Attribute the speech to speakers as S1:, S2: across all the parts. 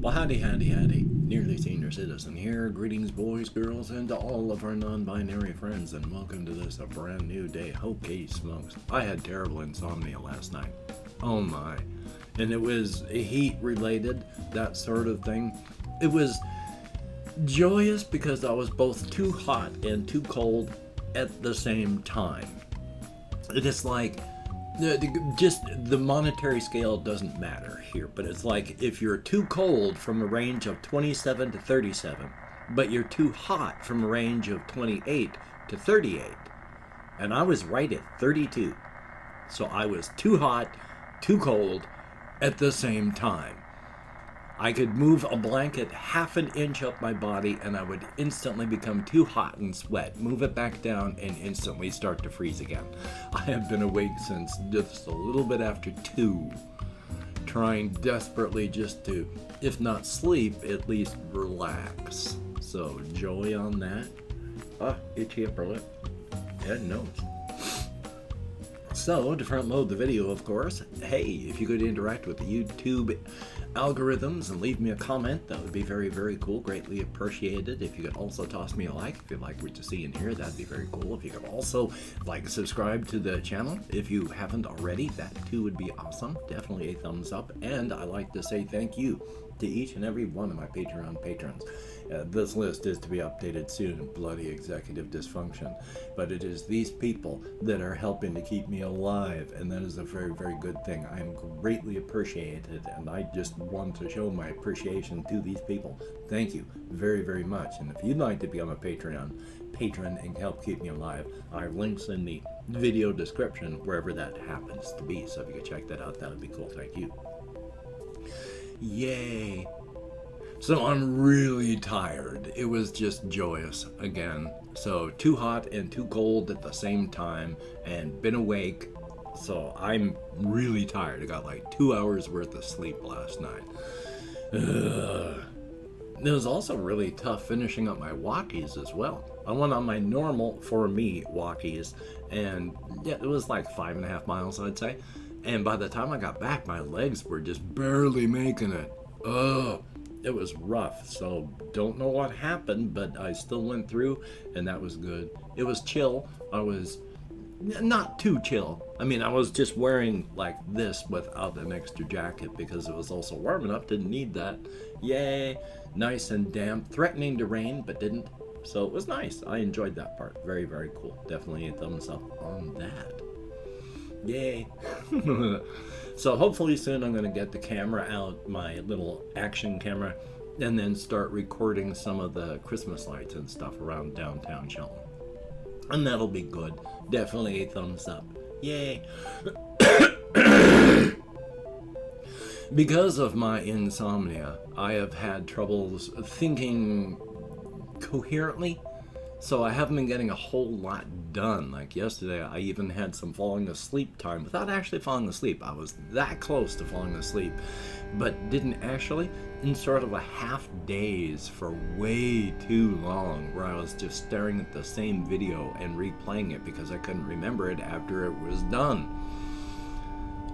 S1: Well, howdy, nearly senior citizen here. Greetings, boys, girls, and to all of our non-binary friends, and welcome to this, a brand new day. Okay, smokes. I had terrible insomnia last night. Oh my. And it was heat-related, that sort of thing. It was joyous because I was both too hot and too cold at the same time. It's like, just the monetary scale doesn't matter here, but it's like if you're too cold from a range of 27 to 37, but you're too hot from a range of 28 to 38. And I was right at 32. So I was too hot, too cold at the same time. I could move a blanket half an inch up my body and I would instantly become too hot and sweat. Move it back down and instantly start to freeze again. I have been awake since just a little bit after 2, trying desperately just to, if not sleep, at least relax. So joy on that. Itchy upper lip. Head and nose. So, to front load the video, of course, hey, if you could interact with the YouTube algorithms and leave me a comment, that would be very, very cool. Greatly appreciated. If you could also toss me a like if you like what you see in here, that'd be very cool. If you could also subscribe to the channel if you haven't already, that too would be awesome. Definitely a thumbs up. And I like to say thank you to each and every one of my Patreon patrons. This list is to be updated soon. Bloody executive dysfunction. But it is these people that are helping to keep me alive, and that is a very, very good thing. I am greatly appreciated, and I just want to show my appreciation to these people. Thank you very, very much. And if you'd like to become a patron and help keep me alive, I have links in the video description wherever that happens to be. So if you could check that out, that would be cool. Thank you. Yay. So I'm really tired. It was just joyous again. So too hot and too cold at the same time, and been awake. So I'm really tired. I got like 2 hours worth of sleep last night. Ugh. It was also really tough finishing up my walkies as well. I went on my normal, for me, walkies, and yeah, it was like 5.5 miles, I'd say. And by the time I got back, my legs were just barely making it. Ugh. It was rough, so don't know what happened, but I still went through, and that was good. It was chill. I was not too chill. I mean, I was just wearing like this without an extra jacket because it was also warm enough. Didn't need that. Yay. Nice and damp. Threatening to rain, but didn't. So it was nice. I enjoyed that part. Very, very cool. Definitely a thumbs up on that. Yay. So hopefully soon I'm going to get the camera out, my little action camera, and then start recording some of the Christmas lights and stuff around downtown Shelton. And that'll be good. Definitely a thumbs up. Yay. Because of my insomnia, I have had troubles thinking coherently. So I haven't been getting a whole lot done. Like yesterday, I even had some falling asleep time without actually falling asleep. I was that close to falling asleep, but didn't actually, in sort of a half daze for way too long, where I was just staring at the same video and replaying it because I couldn't remember it after it was done.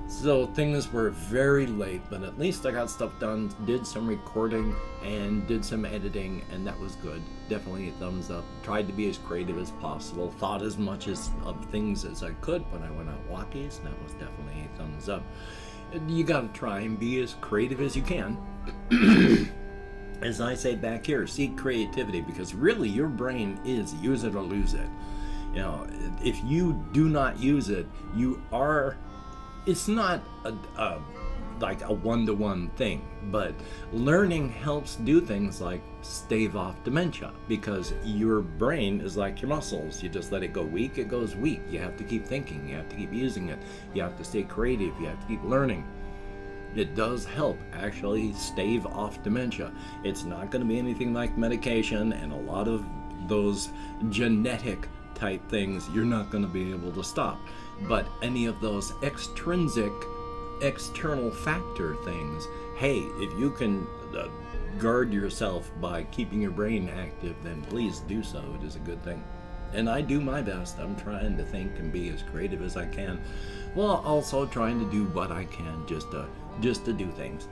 S1: So things were very late, but at least I got stuff done, did some recording, and did some editing, and that was good. Definitely a thumbs up. Tried to be as creative as possible. Thought as much of things as I could when I went out walkies. That was definitely a thumbs up. You gotta try and be as creative as you can. As I say back here, seek creativity, because really your brain is use it or lose it. You know, if you do not use it, you are... It's not like a one-to-one thing, but learning helps do things like stave off dementia, because your brain is like your muscles. You just let it go weak, it goes weak. You have to keep thinking, you have to keep using it, you have to stay creative, you have to keep learning. It does help actually stave off dementia. It's not going to be anything like medication and a lot of those genetic type things you're not going to be able to stop. But any of those extrinsic, external factor things, hey, if you can guard yourself by keeping your brain active, then please do so. It is a good thing. And I do my best. I'm trying to think and be as creative as I can, while also trying to do what I can just to do things.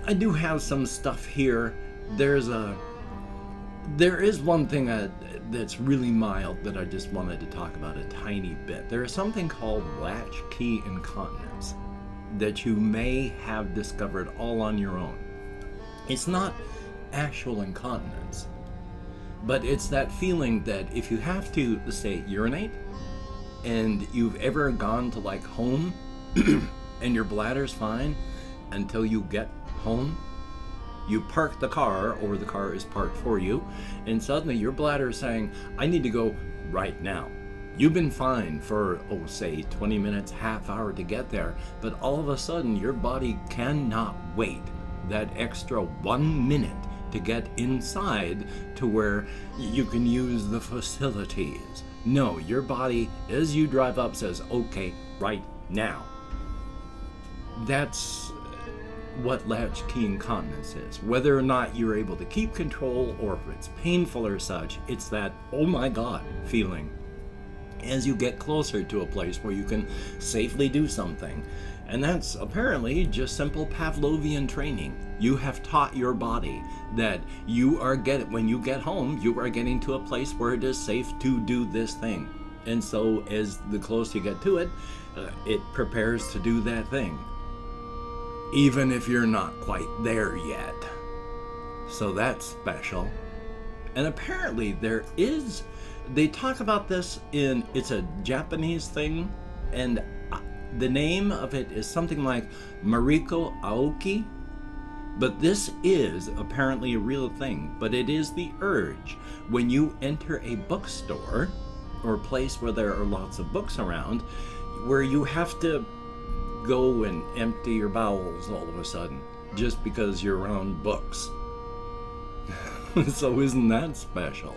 S1: I do have some stuff here. There is one thing that's really mild that I just wanted to talk about a tiny bit. There is something called latchkey incontinence that you may have discovered all on your own. It's not actual incontinence, but it's that feeling that if you have to, say, urinate, and you've ever gone to like home and your bladder's fine until you get home, you park the car, or the car is parked for you, and suddenly your bladder is saying, I need to go right now. You've been fine for, say 20 minutes, half hour to get there, but all of a sudden your body cannot wait that extra 1 minute to get inside to where you can use the facilities. No, your body, as you drive up, says, okay, right now. That's what latchkey incontinence is. Whether or not you're able to keep control, or if it's painful or such, it's that, oh my God feeling as you get closer to a place where you can safely do something. And that's apparently just simple Pavlovian training. You have taught your body that when you get home, you are getting to a place where it is safe to do this thing. And so as the closer you get to it, it prepares to do that thing, even if you're not quite there yet. So that's special. And apparently they talk about this it's a Japanese thing, and the name of it is something like Mariko Aoki, but this is apparently a real thing. But it is the urge when you enter a bookstore or a place where there are lots of books around, where you have to go and empty your bowels all of a sudden just because you're around books. So isn't that special?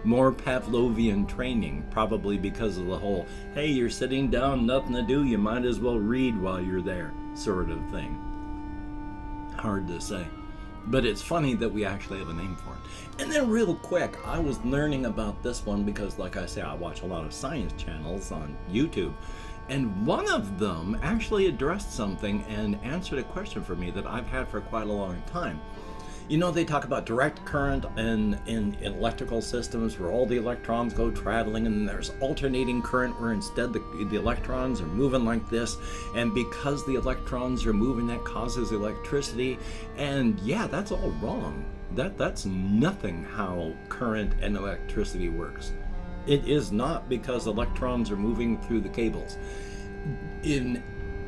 S1: More Pavlovian training, probably because of the whole, hey, you're sitting down, nothing to do, you might as well read while you're there sort of thing. Hard to say. But it's funny that we actually have a name for it. And then real quick, I was learning about this one because, like I say, I watch a lot of science channels on YouTube. And one of them actually addressed something and answered a question for me that I've had for quite a long time. You know, they talk about direct current in electrical systems where all the electrons go traveling, and there's alternating current where instead the electrons are moving like this, and because the electrons are moving, that causes electricity. And yeah, that's all wrong. That's nothing how current and electricity works. It is not because electrons are moving through the cables. In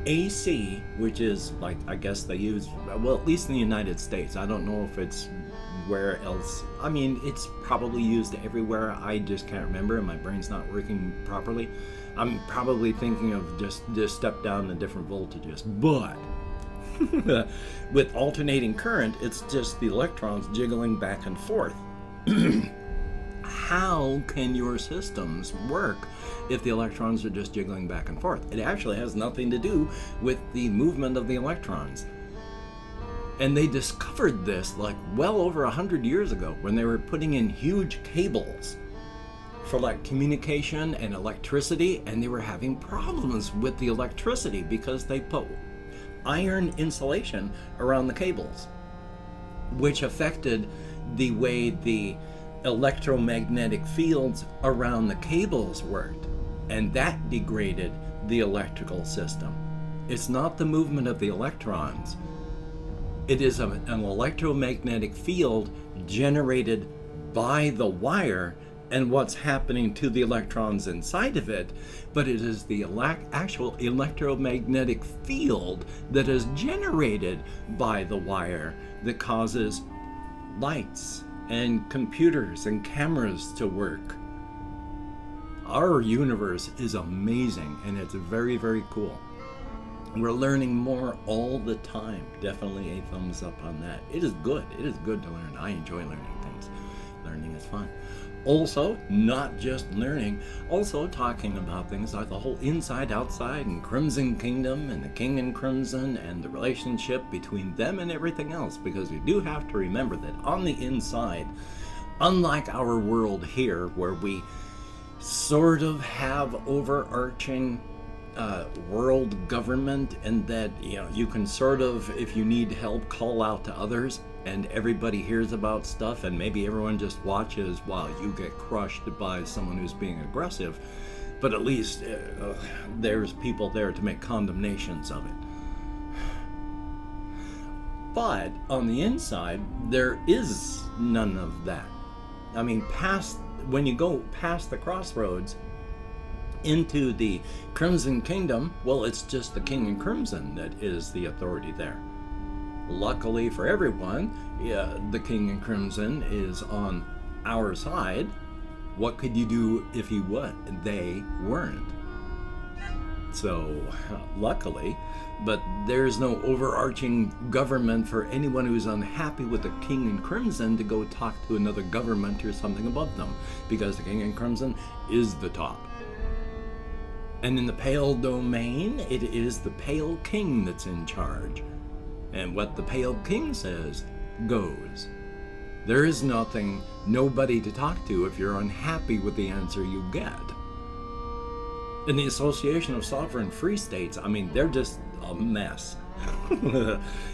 S1: AC, which is like, I guess they use, well, at least in the United States. I don't know if it's where else. I mean, it's probably used everywhere. I just can't remember, and my brain's not working properly. I'm probably thinking of just step down to different voltages. But with alternating current, it's just the electrons jiggling back and forth. How can your systems work if the electrons are just jiggling back and forth? It actually has nothing to do with the movement of the electrons. And they discovered this like well over 100 years ago when they were putting in huge cables for like communication and electricity, and they were having problems with the electricity because they put iron insulation around the cables, which affected the way the electromagnetic fields around the cables worked, and that degraded the electrical system. It's not the movement of the electrons. It is an electromagnetic field generated by the wire and what's happening to the electrons inside of it, but it is the actual electromagnetic field that is generated by the wire that causes lights and computers and cameras to work. Our universe is amazing, and it's very, very cool. We're learning more all the time. Definitely a thumbs up on that. It is good. It is good to learn. I enjoy learning things. Learning is fun. Also, not just learning, also talking about things like the whole inside, outside, and Crimson Kingdom, and the King and Crimson, and the relationship between them and everything else, because we do have to remember that on the inside, unlike our world here, where we sort of have overarching world government, and that you can sort of, if you need help, call out to others, and everybody hears about stuff, and maybe everyone just watches while you get crushed by someone who's being aggressive, but at least there's people there to make condemnations of it. But on the inside, there is none of that. I mean, when you go past the crossroads into the Crimson Kingdom, well, it's just the King in Crimson that is the authority there. Luckily for everyone, the King in Crimson is on our side. What could you do if they weren't? So, luckily, but there's no overarching government for anyone who's unhappy with the King in Crimson to go talk to another government or something above them, because the King in Crimson is the top. And in the Pale Domain, it is the Pale King that's in charge. And what the Pale King says goes. There is nobody to talk to if you're unhappy with the answer you get. In the Association of Sovereign Free States, I mean, they're just a mess.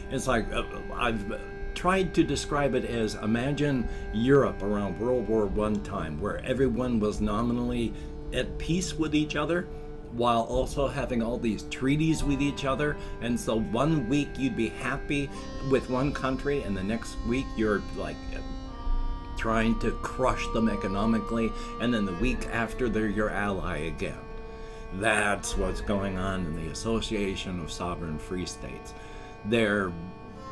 S1: It's like, I've tried to describe it as, imagine Europe around World War I time, where everyone was nominally at peace with each other, while also having all these treaties with each other. And so one week you'd be happy with one country, and the next week you're like trying to crush them economically, and then the week after they're your ally again. That's what's going on in the Association of Sovereign Free States. They're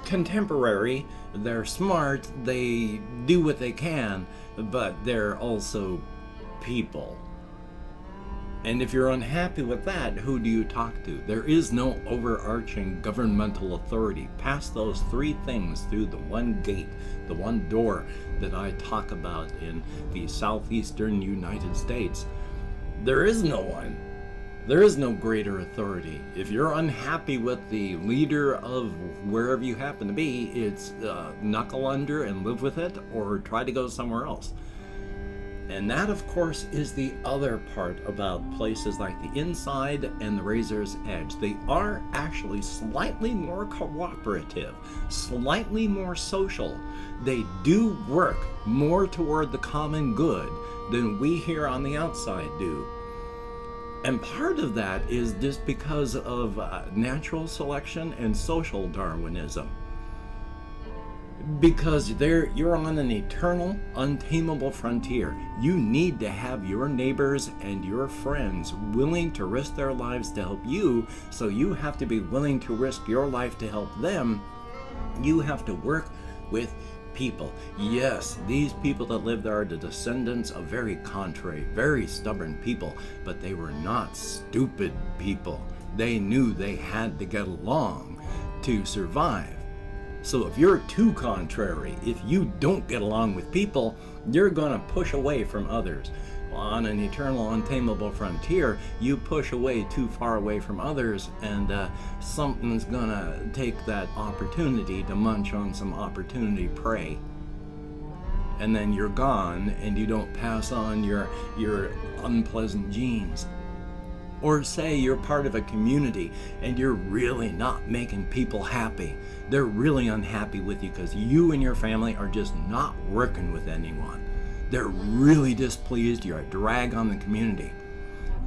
S1: contemporary, they're smart, they do what they can, but they're also people. And if you're unhappy with that, who do you talk to? There is no overarching governmental authority. Past those three things, through the one gate, the one door that I talk about in the southeastern United States, there is no one. There is no greater authority. If you're unhappy with the leader of wherever you happen to be, it's knuckle under and live with it, or try to go somewhere else. And that, of course, is the other part about places like the Inside and the Razor's Edge. They are actually slightly more cooperative, slightly more social. They do work more toward the common good than we here on the outside do. And part of that is just because of natural selection and social Darwinism. Because you're on an eternal, untamable frontier. You need to have your neighbors and your friends willing to risk their lives to help you, so you have to be willing to risk your life to help them. You have to work with people. Yes, these people that live there are the descendants of very contrary, very stubborn people, but they were not stupid people. They knew they had to get along to survive. So if you're too contrary, if you don't get along with people, you're going to push away from others. On an eternal, untamable frontier, you push away too far away from others, and something's going to take that opportunity to munch on some opportunity prey. And then you're gone, and you don't pass on your unpleasant genes. Or say you're part of a community and you're really not making people happy. They're really unhappy with you because you and your family are just not working with anyone. They're really displeased. You're a drag on the community.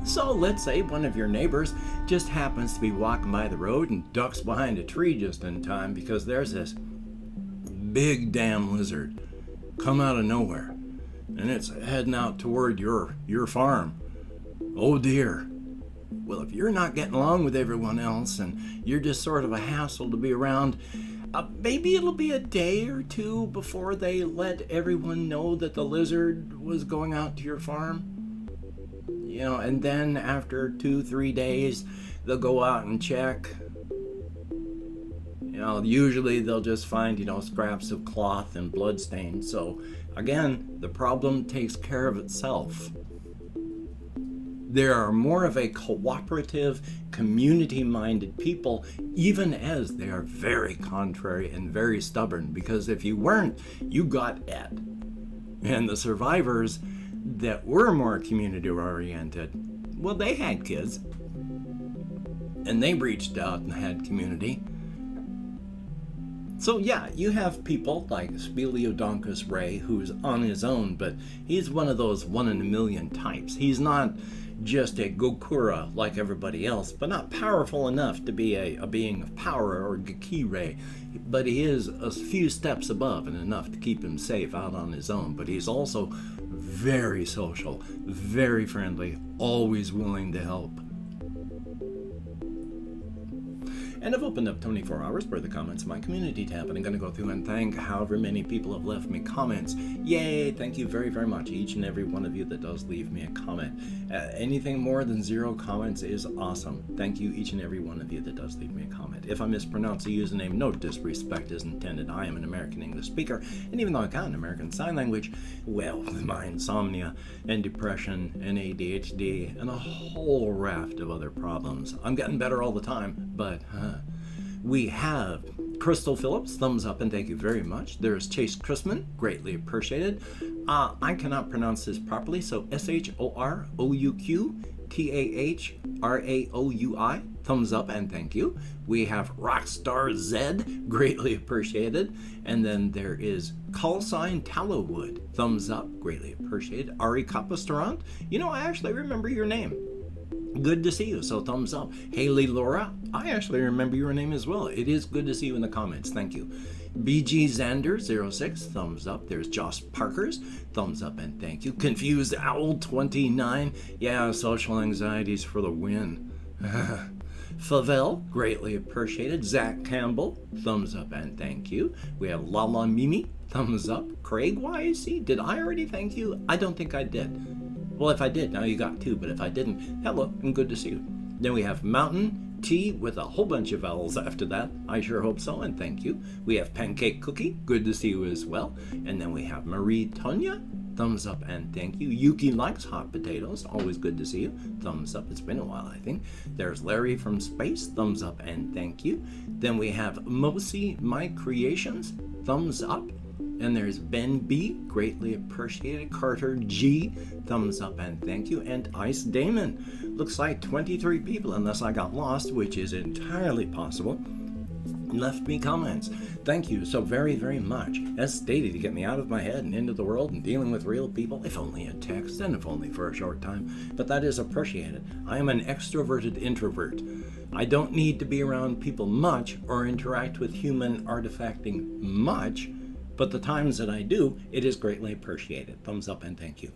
S1: So let's say one of your neighbors just happens to be walking by the road and ducks behind a tree just in time because there's this big damn lizard come out of nowhere, and it's heading out toward your farm. Oh dear. Well, if you're not getting along with everyone else and you're just sort of a hassle to be around, maybe it'll be a day or two before they let everyone know that the lizard was going out to your farm. And then after 2-3 days, they'll go out and check. Usually they'll just find, scraps of cloth and bloodstains. So again, the problem takes care of itself. There are more of a cooperative, community-minded people, even as they are very contrary and very stubborn, because if you weren't, you got et. And the survivors that were more community-oriented, well, they had kids. and they reached out and had community. So yeah, you have people like Speleodoncus Ray, who's on his own, but he's one of those 1 in a million types. He's not just a Gokura like everybody else, but not powerful enough to be a being of power or Gekirei. But he is a few steps above and enough to keep him safe out on his own. But he's also very social, very friendly, always willing to help. And I've opened up 24 hours worth of comments in my community tab, and I'm going to go through and thank however many people have left me comments. Yay! Thank you very, very much, each and every one of you that does leave me a comment. Anything more than 0 comments is awesome. Thank you, each and every one of you that does leave me a comment. If I mispronounce a username, no disrespect is intended. I am an American English speaker, and even though I got an American Sign Language, well, with my insomnia and depression and ADHD and a whole raft of other problems, I'm getting better all the time, but we have Crystal Phillips, thumbs up and thank you very much. There's Chase Chrisman, greatly appreciated. I cannot pronounce this properly, so SHOROUQTAHRAOUI, thumbs up and thank you. We have Rockstar Zed, greatly appreciated. And then there is Call Sign Tallowwood, thumbs up, greatly appreciated. Ari Capistrant, you know, I actually remember your name. Good to see you, so thumbs up. Haley Laura, I actually remember your name as well. It is good to see you in the comments. Thank you. BG Xander 06, thumbs up. There's Josh Parker's, thumbs up and thank you. Confused Owl 29, yeah, social anxieties for the win. Favel, greatly appreciated. Zach Campbell, thumbs up and thank you. We have Lala Mimi, thumbs up. Craig YC, did I already thank you? I don't think I did. Well, if I did, now you got 2, but if I didn't, hello and good to see you. Then we have Mountain T with a whole bunch of vowels after that. I sure hope so, and thank you. We have Pancake Cookie, good to see you as well. And then we have Marie Tonya, thumbs up and thank you. Yuki likes hot potatoes, always good to see you. Thumbs up, it's been a while, I think. There's Larry from Space, thumbs up and thank you. Then we have Mosi My Creations, thumbs up. And there's Ben B, greatly appreciated. Carter G, thumbs up and thank you. And Ice Damon, looks like 23 people, unless I got lost, which is entirely possible, left me comments. Thank you so very, very much. As stated, to get me out of my head and into the world and dealing with real people, if only in text and if only for a short time. But that is appreciated. I am an extroverted introvert. I don't need to be around people much or interact with human artifacting much, but the times that I do, it is greatly appreciated. Thumbs up and thank you.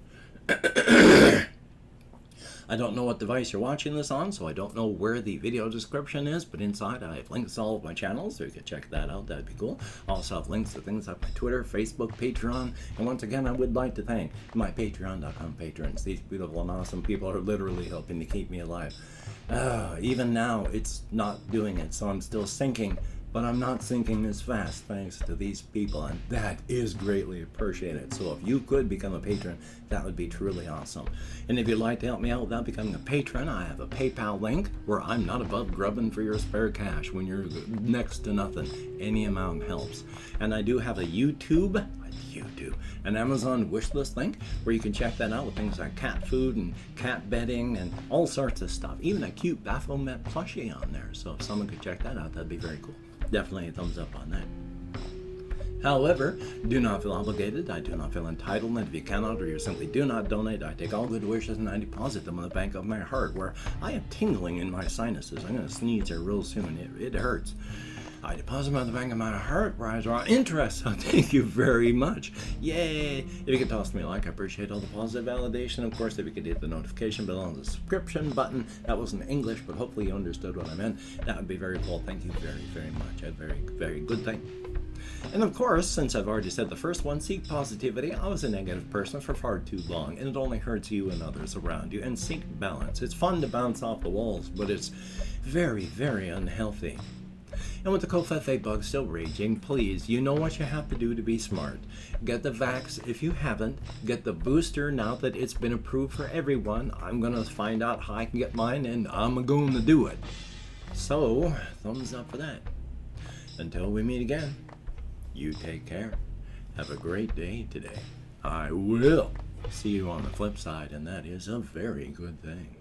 S1: I don't know what device you're watching this on, so I don't know where the video description is, but inside I have links to all of my channels, so you can check that out. That'd be cool. I also have links to things like my Twitter, Facebook, Patreon, and once again, I would like to thank my Patreon.com patrons. These beautiful and awesome people are literally helping to keep me alive. Even now, it's not doing it, so I'm still sinking, but I'm not sinking as fast thanks to these people, and that is greatly appreciated. So if you could become a patron, that would be truly awesome. And if you'd like to help me out without becoming a patron, I have a PayPal link where I'm not above grubbing for your spare cash when you're next to nothing. Any amount helps. And I do have a YouTube, an Amazon wishlist link where you can check that out with things like cat food and cat bedding and all sorts of stuff. Even a cute Baphomet plushie on there. So if someone could check that out, that'd be very cool. Definitely a thumbs up on that. However, do not feel obligated. I do not feel entitled. And if you cannot or you simply do not donate, I take all good wishes and I deposit them in the bank of my heart, where I am tingling in my sinuses. I'm going to sneeze here real soon. It hurts. I deposit them in the bank of my heart where I draw interest. So thank you very much. Yay! If you could toss me a like, I appreciate all the positive validation. Of course, if you could hit the notification bell on the subscription button. That wasn't English, but hopefully you understood what I meant. That would be very cool. Thank you very, very much. A very, very good thing. And of course, since I've already said the first one, seek positivity. I was a negative person for far too long, and it only hurts you and others around you. And seek balance. It's fun to bounce off the walls, but it's very, very unhealthy. And with the Kofefe bug still raging, please, you know what you have to do to be smart. Get the vax if you haven't. Get the booster now that it's been approved for everyone. I'm going to find out how I can get mine, and I'm going to do it. So, thumbs up for that. Until we meet again, you take care. Have a great day today. I will see you on the flip side, and that is a very good thing.